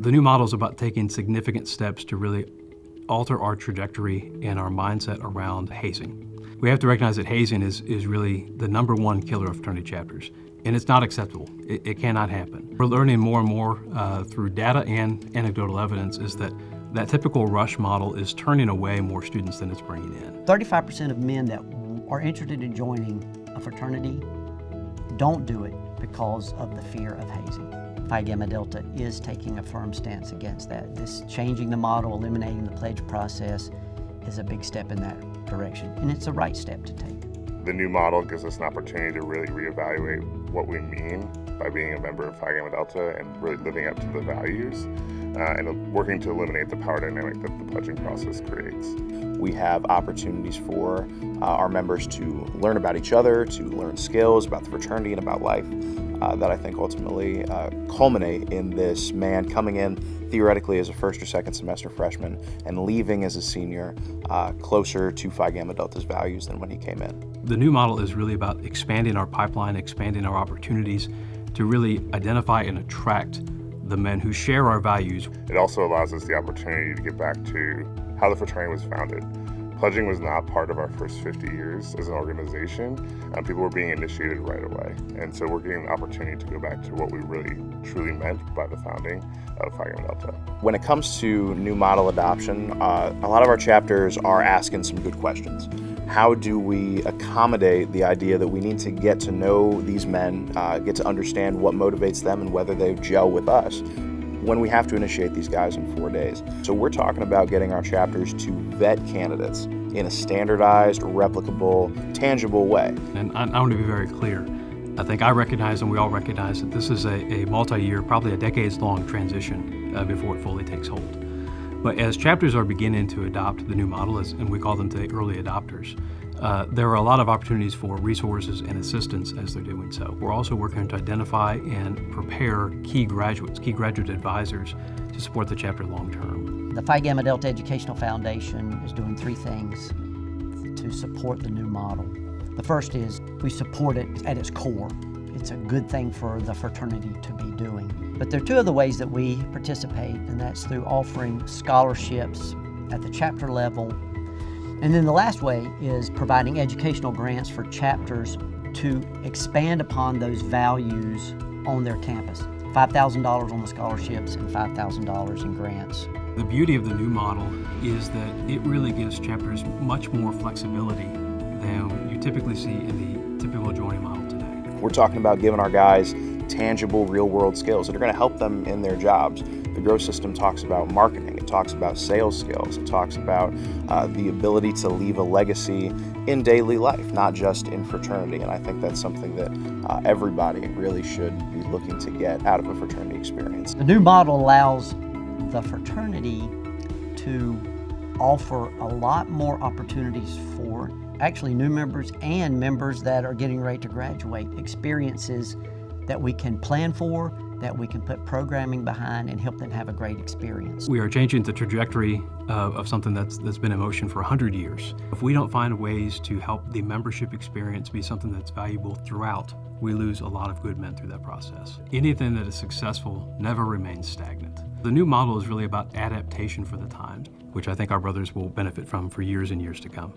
The new model is about taking significant steps to really alter our trajectory and our mindset around hazing. We have to recognize that hazing is really the #1 killer of fraternity chapters, and it's not acceptable. It cannot happen. We're learning more and more through data and anecdotal evidence is that typical rush model is turning away more students than it's bringing in. 35% of men that are interested in joining a fraternity don't do it because of the fear of hazing. Phi Gamma Delta is taking a firm stance against that. This changing the model, eliminating the pledge process is a big step in that direction, and it's the right step to take. The new model gives us an opportunity to really reevaluate what we mean by being a member of Phi Gamma Delta and really living up to the values and working to eliminate the power dynamic that the pledging process creates. We have opportunities for our members to learn about each other, to learn skills about the fraternity and about life that I think ultimately culminate in this man coming in theoretically as a first or second semester freshman and leaving as a senior closer to Phi Gamma Delta's values than when he came in. The new model is really about expanding our pipeline, expanding our opportunities to really identify and attract the men who share our values. It also allows us the opportunity to get back to how the fraternity was founded. Pledging was not part of our first 50 years as an organization. People were being initiated right away. And so we're getting the opportunity to go back to what we really truly meant by the founding of Phi Gamma Delta. When it comes to new model adoption, a lot of our chapters are asking some good questions. How do we accommodate the idea that we need to get to know these men, get to understand what motivates them and whether they gel with us when we have to initiate these guys in 4 days? So we're talking about getting our chapters to vet candidates in a standardized, replicable, tangible way. And I want to be very clear. I think I recognize and we all recognize that this is a multi-year, probably a decades-long transition before it fully takes hold. But as chapters are beginning to adopt the new model, and we call them today early adopters, there are a lot of opportunities for resources and assistance as they're doing so. We're also working to identify and prepare key graduate advisors to support the chapter long term. The Phi Gamma Delta Educational Foundation is doing 3 things to support the new model. The first is we support it at its core. It's a good thing for the fraternity to be doing. But there are 2 other ways that we participate, and that's through offering scholarships at the chapter level. And then the last way is providing educational grants for chapters to expand upon those values on their campus. $5,000 on the scholarships and $5,000 in grants. The beauty of the new model is that it really gives chapters much more flexibility than you typically see in the typical joining model today. We're talking about giving our guys tangible, real-world skills that are going to help them in their jobs. The growth system talks about marketing, it talks about sales skills, it talks about the ability to leave a legacy in daily life, not just in fraternity. And I think that's something that everybody really should be looking to get out of a fraternity experience. The new model allows the fraternity to offer a lot more opportunities for actually new members and members that are getting ready to graduate, experiences that we can plan for, that we can put programming behind and help them have a great experience. We are changing the trajectory of something that's been in motion for 100 years. If we don't find ways to help the membership experience be something that's valuable throughout, we lose a lot of good men through that process. Anything that is successful never remains stagnant. The new model is really about adaptation for the times, which I think our brothers will benefit from for years and years to come.